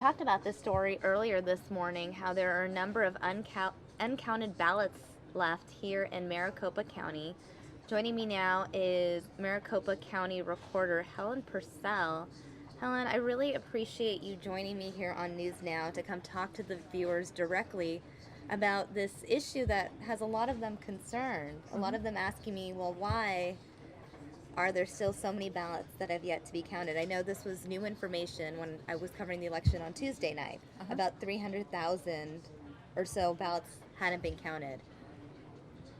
Talked about this story earlier this morning, how there are a number of uncounted ballots left here in Maricopa County. Joining me now is Maricopa County Recorder Helen Purcell. Helen, I really appreciate you joining me here on News Now to come talk to the viewers directly about this issue that has a lot of them concerned. A lot of them asking me, well, why are there still so many ballots that have yet to be counted? I know this was new information when I was covering the election on Tuesday night. About 300,000 or so ballots hadn't been counted.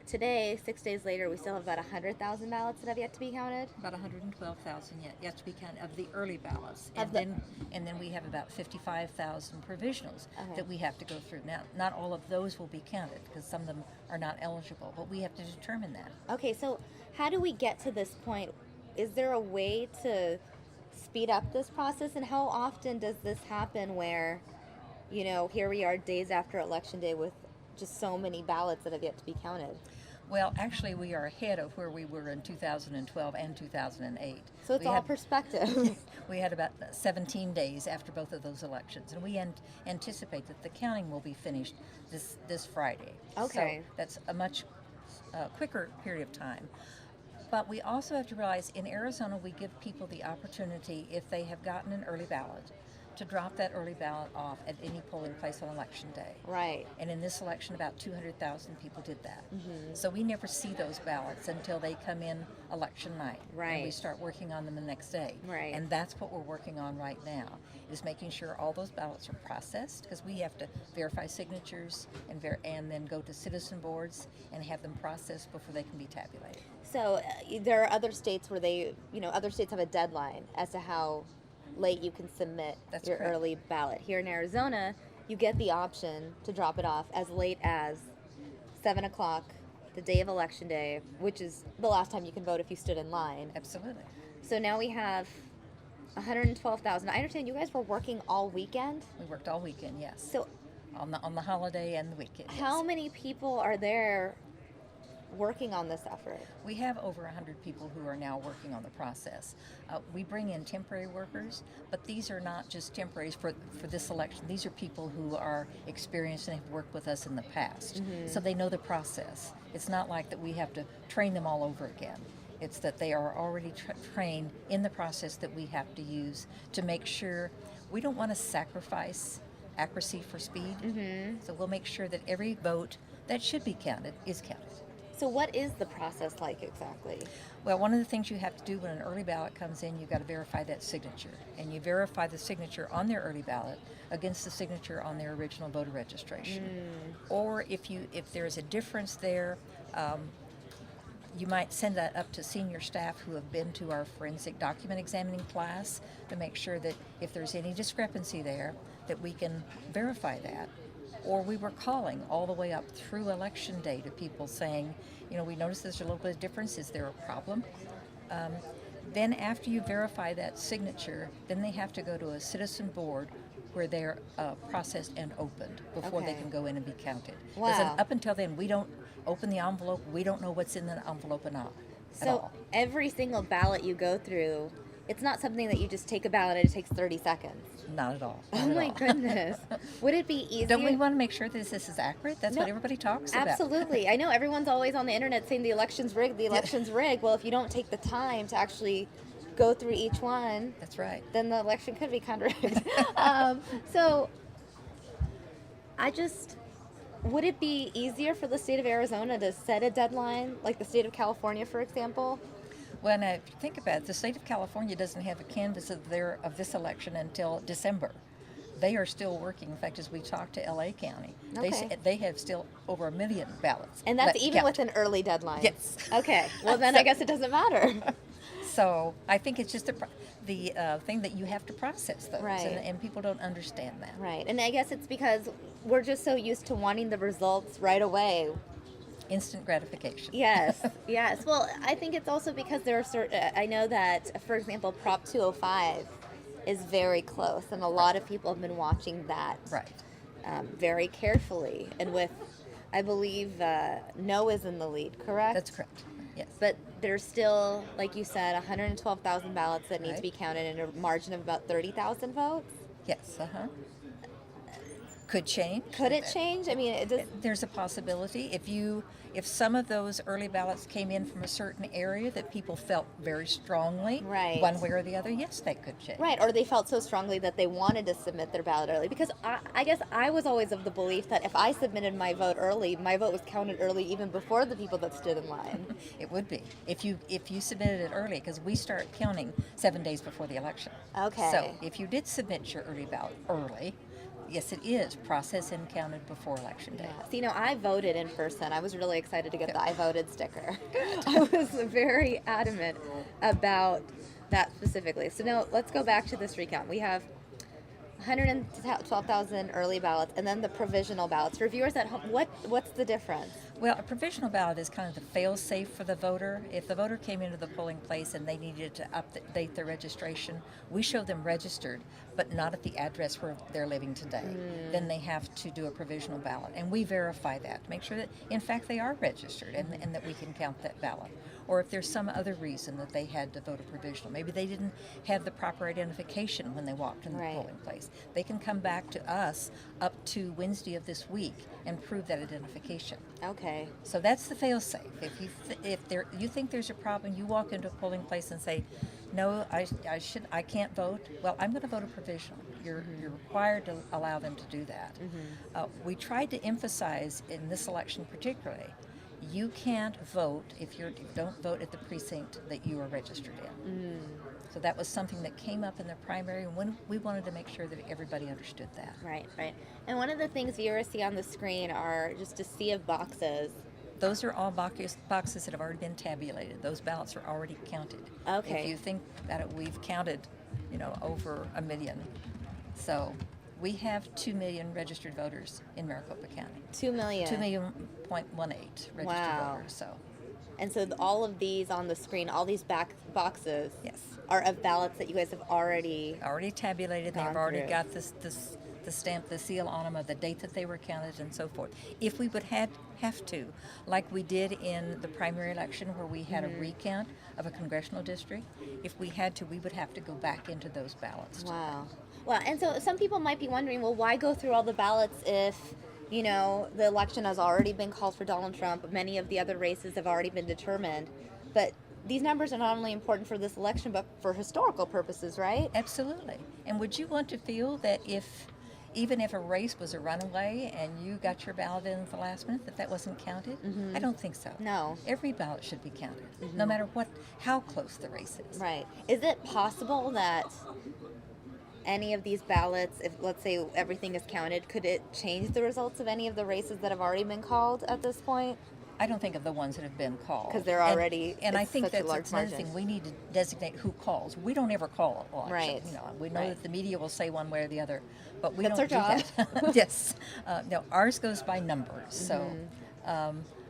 Today, 6 days later, we still have about 100,000 ballots that have yet to be counted. About 112,000 yet to be counted of the early ballots, Of and then we have about 55,000 provisionals Okay. that we have to go through. Now, not all of those will be counted because some of them are not eligible, but we have to determine that. Okay, so how do we get to this point? Is there a way to speed up this process? And how often does this happen where, here we are days after Election Day with just so many ballots that have yet to be counted? Well, actually, we are ahead of where we were in 2012 and 2008. So it's We all had- perspective. We had about 17 days after both of those elections, and we anticipate that the counting will be finished this Friday. Okay. So that's a much quicker period of time. But we also have to realize in Arizona, we give people the opportunity, if they have gotten an early ballot, to drop that early ballot off at any polling place on election day. Right. And in this election, about 200,000 people did that. So we never see those ballots until they come in election night. And we Right. start working on them the next day. Right. And that's what we're working on right now, is making sure all those ballots are processed, because we have to verify signatures and then go to citizen boards and have them processed before they can be tabulated. So there are other states where other states have a deadline as to how late you can submit That's your correct. early ballot. Here in Arizona, you get the option to drop it off as late as 7 o'clock the day of Election Day, which is the last time you can vote if you stood in line. Absolutely. So now we have 112,000. I understand you guys were working all weekend. We worked all weekend, yes. So On the holiday and the weekend. how yes. many people are there working on this effort? We have over 100 people who are now working on the process. We bring in temporary workers, but these are not just temporaries for this election. These are people who are experienced and have worked with us in the past. So they know the process. It's not like that we have to train them all over again. It's that they are already trained in the process that we have to use to make sure we don't want to sacrifice accuracy for speed. So we'll make sure that every vote that should be counted is counted. So what is the process like exactly? Well, one of the things you have to do when an early ballot comes in, you've got to verify that signature. And you verify the signature on their early ballot against the signature on their original voter registration. Or if there's a difference there, you might send that up to senior staff who have been to our forensic document examining class to make sure that if there's any discrepancy there, that we can verify that. Or we were calling all the way up through election day to people saying, we noticed there's a little bit of difference. Is there a problem? Then after you verify that signature, then they have to go to a citizen board where they're processed and opened before they Okay. can go in and be counted. 'Cause Wow. up until then, we don't open the envelope. We don't know what's in the envelope at all. So every single ballot you go through, it's not something that you just take a ballot and it takes 30 seconds. Not at all. Oh Not at my all. goodness. Would it be easier? Don't we want to make sure that this is accurate? That's No, what everybody talks about. Absolutely. I know everyone's always on the internet saying the election's rigged, the election's rigged. Well, if you don't take the time to actually go through each one, That's right. then the election could be kind of rigged. So would it be easier for the state of Arizona to set a deadline, like the state of California, for example? Well, now, if you think about it, the state of California doesn't have a canvass of this election until December. They are still working. In fact, as we talked to LA County, Okay. they have still over 1 million ballots. And that's left to even count. with an early deadline. Yes. Okay. Well, then I guess it doesn't matter. So I think it's just the thing that you have to process those, Right. and people don't understand that. Right. And I guess it's because we're just so used to wanting the results right away. Instant gratification. Yes. Yes. Well, I think it's also because there are certain, I know that, for example, Prop 205 is very close, and a lot of people have been watching that Right. very carefully. And with, I believe, No is in the lead, correct? That's correct. Yes. But there's still, like you said, 112,000 ballots that need to Right. be counted in a margin of about 30,000 votes. Yes, could change. Could it change? I mean, There's a possibility. If some of those early ballots came in from a certain area that people felt very strongly, right, one way or the other, yes, they could change. Right, or they felt so strongly that they wanted to submit their ballot early. Because I guess I was always of the belief that if I submitted my vote early, my vote was counted early even before the people that stood in line. It would be if you submitted it early, because we start counting 7 days before the election. Okay. So if you did submit your early ballot early, yes, it is processed and counted before election day. So, I voted in person. I was really excited to get the I voted sticker. I was very adamant about that specifically. So now let's go back to this recount. We have 112,000 early ballots and then the provisional ballots. For viewers at home, what's the difference? Well, a provisional ballot is kind of the fail-safe for the voter. If the voter came into the polling place and they needed to update their registration, we show them registered, but not at the address where they're living today. Then they have to do a provisional ballot, and we verify that to make sure that, in fact, they are registered and that we can count that ballot. Or if there's some other reason that they had to vote a provisional, maybe they didn't have the proper identification when they walked in the polling place, they can come back to us up to Wednesday of this week and prove that identification. Okay. So that's the fail-safe. If you think there's a problem, you walk into a polling place and say, "No, I can't vote." Well, I'm going to vote a provisional. You're required to allow them to do that. We tried to emphasize in this election particularly, you can't vote if you don't vote at the precinct that you are registered in. So that was something that came up in the primary, and we wanted to make sure that everybody understood that. Right. And one of the things viewers see on the screen are just a sea of boxes. Those are all boxes that have already been tabulated. Those ballots are already counted. Okay. If you think about it, we've counted, over 1 million. So we have 2 million registered voters in Maricopa County. 2 million. 2.18 registered voters. So. And so all of these on the screen, all these back boxes, yes, are of ballots that you guys have already tabulated. They've already got the stamp, the seal on them of the date that they were counted and so forth. If we would have to, like we did in the primary election where we had a recount of a congressional district, if we had to, we would have to go back into those ballots. Wow. Well, and so some people might be wondering, well, why go through all the ballots if the election has already been called for Donald Trump. Many of the other races have already been determined. But these numbers are not only important for this election, but for historical purposes, right? Absolutely. And would you want to feel that even if a race was a runaway and you got your ballot in at the last minute, that wasn't counted? I don't think so. No. Every ballot should be counted, no matter how close the race is. Right. Is it possible that any of these ballots, if let's say everything is counted, could it change the results of any of the races that have already been called at this point? I don't think of the ones that have been called. Because they're already, and I think that's large another thing. We need to designate who calls. We don't ever call elections. Right. We know that the media will say one way or the other, but we That's don't our do job. that. Yes. No, ours goes by numbers. So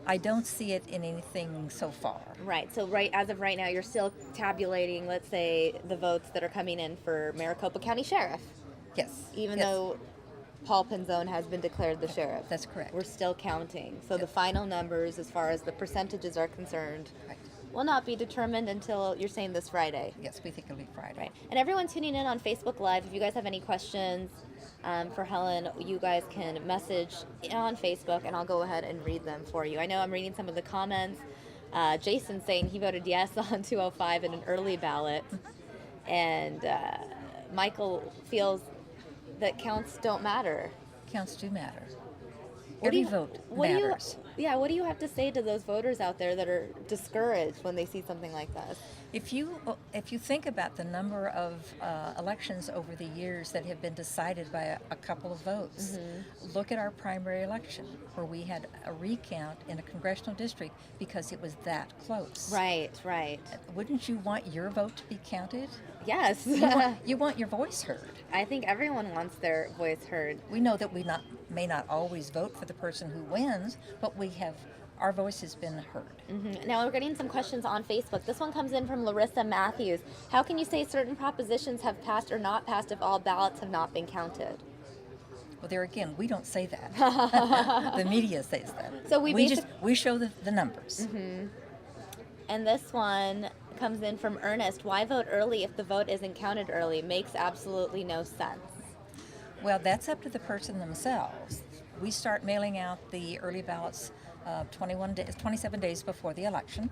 I don't see it in anything so far. Right. So as of right now, you're still tabulating, let's say, the votes that are coming in for Maricopa County Sheriff. Yes. Even though Paul Penzone has been declared the sheriff. That's correct. We're still counting. So the final numbers, as far as the percentages are concerned, will not be determined until, you're saying, this Friday. Yes, we think it'll be Friday. Right. And everyone tuning in on Facebook Live, if you guys have any questions for Helen, you guys can message on Facebook, and I'll go ahead and read them for you. I know I'm reading some of the comments. Jason saying he voted yes on 205 in an early ballot. And Michael feels that counts don't matter. Counts do matter. Every vote matters. What do you have to say to those voters out there that are discouraged when they see something like that? If you think about the number of elections over the years that have been decided by a couple of votes, look at our primary election where we had a recount in a congressional district because it was that close. Right. Wouldn't you want your vote to be counted? Yes. You want your voice heard. I think everyone wants their voice heard. We know that we may not always vote for the person who wins, but our voice has been heard. Now we're getting some questions on Facebook. This one comes in from Larissa Matthews. How can you say certain propositions have passed or not passed if all ballots have not been counted? Well, there again, we don't say that. The media says that. So we show the numbers. And this one comes in from Ernest. Why vote early if the vote isn't counted early? Makes absolutely no sense. Well, that's up to the person themselves. We start mailing out the early ballots 27 days before the election.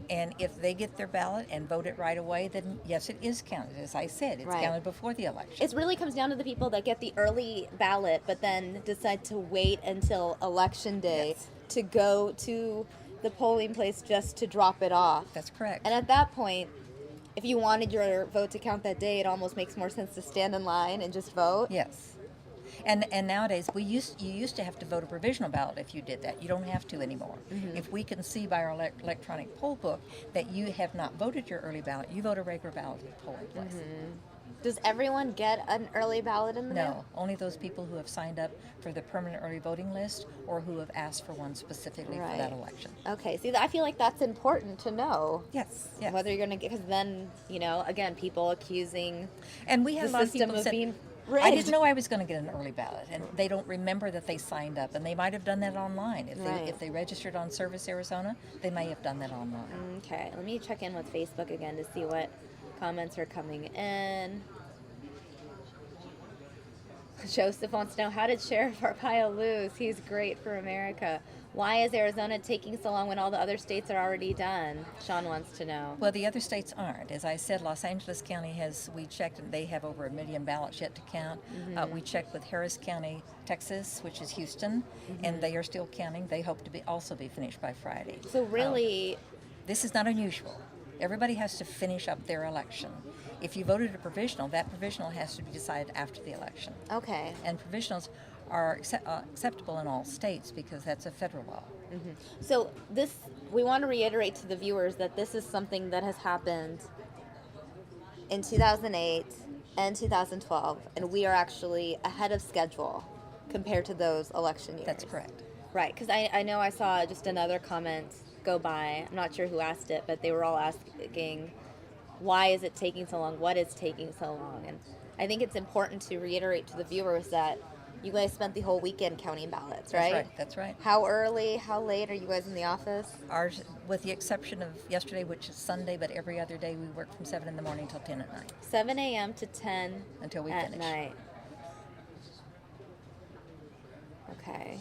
And if they get their ballot and vote it right away, then yes, it is counted. As I said, it's Right. counted before the election. It really comes down to the people that get the early ballot, but then decide to wait until election day Yes. to go to the polling place just to drop it off. That's correct. And at that point, if you wanted your vote to count that day, it almost makes more sense to stand in line and just vote. Yes. And nowadays, you used to have to vote a provisional ballot if you did that. You don't have to anymore. If we can see by our electronic poll book that you have not voted your early ballot, you vote a regular ballot at the polling place. Does everyone get an early ballot in the mail? No, only those people who have signed up for the permanent early voting list or who have asked for one specifically for that election. Okay, see, I feel like that's important to know. Yes, yes. Whether you're going to get, because then, again, people accusing And we had the a lot of system people of said, being I rigged. didn't know I was going to get an early ballot, and they don't remember that they signed up, and they might have done that online. If they registered on Service Arizona, they may have done that online. Okay, let me check in with Facebook again to see what comments are coming in. Joseph wants to know, how did Sheriff Arpaio lose? He's great for America. Why is Arizona taking so long when all the other states are already done? Sean wants to know. Well, the other states aren't. As I said, Los Angeles County we checked, and they have over 1 million ballots yet to count. We checked with Harris County, Texas, which is Houston, and they are still counting. They hope to also be finished by Friday. So really, this is not unusual. Everybody has to finish up their election. If you voted a provisional, that provisional has to be decided after the election. okay. And provisionals are acceptable in all states because that's a federal law. So we want to reiterate to the viewers that this is something that has happened in 2008 and 2012, and we are actually ahead of schedule compared to those election years. That's correct. Right, because I know I saw just another comment go by. I'm not sure who asked it, but they were all asking, why is it taking so long? What is taking so long? And I think it's important to reiterate to the viewers that you guys spent the whole weekend counting ballots, right? That's right. How early, how late are you guys in the office? Ours, with the exception of yesterday, which is Sunday, but every other day we work from 7 in the morning till 10 at night. 7 a.m. to 10 until we at finish. night. Okay.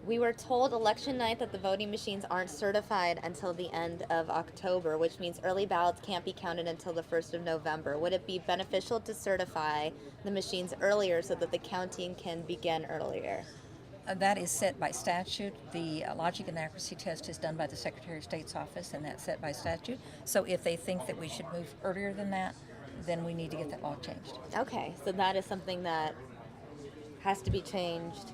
We were told election night that the voting machines aren't certified until the end of October, which means early ballots can't be counted until the 1st of November. Would it be beneficial to certify the machines earlier so that the counting can begin earlier? That is set by statute. The logic and accuracy test is done by the Secretary of State's office, and that's set by statute. So if they think that we should move earlier than that, then we need to get that law changed. Okay, so that is something that has to be changed.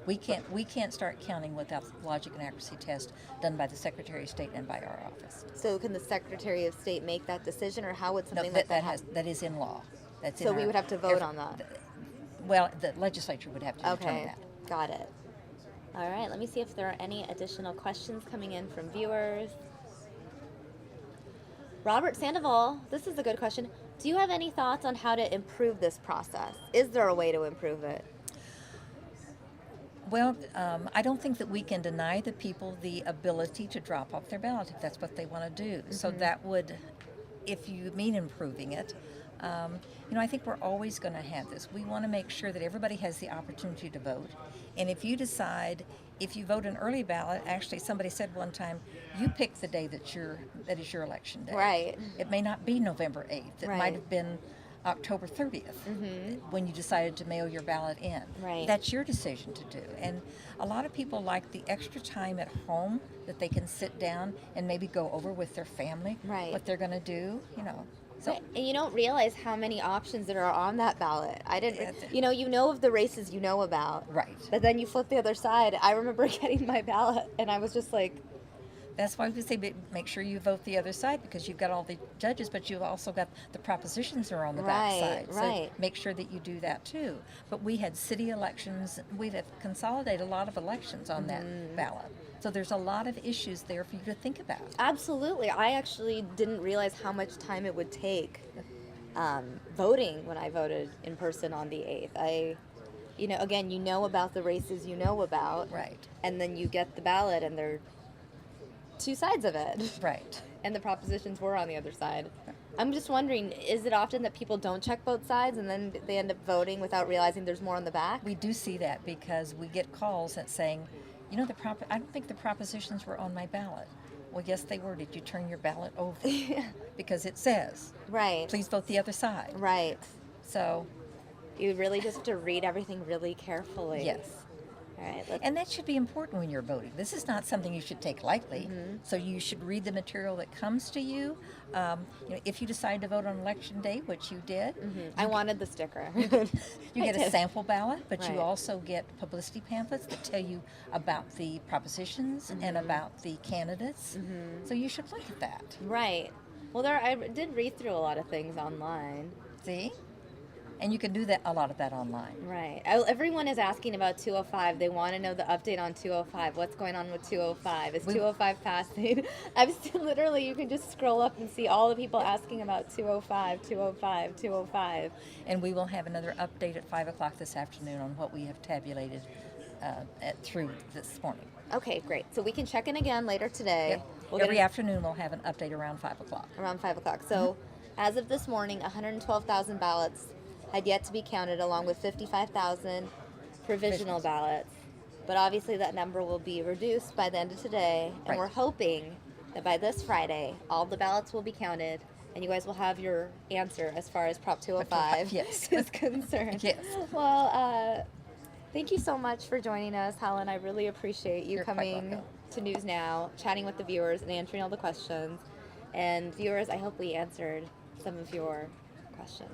We can't start counting without the logic and accuracy test done by the Secretary of State and by our office. So can the Secretary of State make that decision, or how would something No, like that happen? that is in law. That's So we would have to vote on that. Well, the legislature would have to determine Okay, that. got it. All right, let me see if there are any additional questions coming in from viewers. Robert Sandoval, this is a good question. Do you have any thoughts on how to improve this process? Is there a way to improve it? Well, I don't think that we can deny the people the ability to drop off their ballot if that's what they want to do. So that would, if you mean improving it, I think we're always going to have this. We want to make sure that everybody has the opportunity to vote. And if you decide, if you vote an early ballot, actually somebody said one time, you pick the day that is your election day. Right. It may not be November 8th. It Right. might have been October 30th when you decided to mail your ballot in. Right. That's your decision to do. And a lot of people like the extra time at home that they can sit down and maybe go over with their family Right. what they're going to do, So And you don't realize how many options there are on that ballot. I didn't, Yeah. you know of the races you know about. Right. But then you flip the other side. I remember getting my ballot, and I was just like, That's why we say make sure you vote the other side, because you've got all the judges, but you've also got the propositions that are on the back side. Right. So make sure that you do that too. But we had city elections. We've consolidated a lot of elections on that ballot. So there's a lot of issues there for you to think about. absolutely. I actually didn't realize how much time it would take voting when I voted in person on the 8th. Again, you know about the races you know about. Right. And then you get the ballot, and there are two sides of it. Right. And the propositions were on the other side. I'm just wondering, is it often that people don't check both sides and then they end up voting without realizing there's more on the back? We do see that because we get calls that saying, I don't think the propositions were on my ballot. Well, yes, they were. Did you turn your ballot over? Because it says, Right. please vote the other side. Right. So, You really just have to read everything really carefully. yes. All right. And that should be important when you're voting. This is not something you should take lightly. Mm-hmm. So you should read the material that comes to you. If you decide to vote on election day, which you did, I wanted the sticker. you I get a did. sample ballot, but Right. you also get publicity pamphlets that tell you about the propositions and about the candidates. So you should look at that. Right. Well, I did read through a lot of things online. See? And you can do a lot of that online. Right. Everyone is asking about 205. They want to know the update on 205. What's going on with 205? Is 205 passing? I've still literally, you can just scroll up and see all the people asking about 205, 205, 205. And we will have another update at 5 o'clock this afternoon on what we have tabulated through this morning. Okay, great. So we can check in again later today. Yep. We'll get Every afternoon we'll have an update around 5 o'clock. around 5 o'clock. So as of this morning, 112,000 ballots had yet to be counted, along with 55,000 provisional ballots. But obviously that number will be reduced by the end of today, and Right. we're hoping that by this Friday, all the ballots will be counted, and you guys will have your answer as far as Prop 205 Yes. is concerned. Yes. Well, thank you so much for joining us, Helen. I really appreciate you You're quite coming welcome. to News Now, chatting with the viewers, and answering all the questions. And viewers, I hope we answered some of your questions.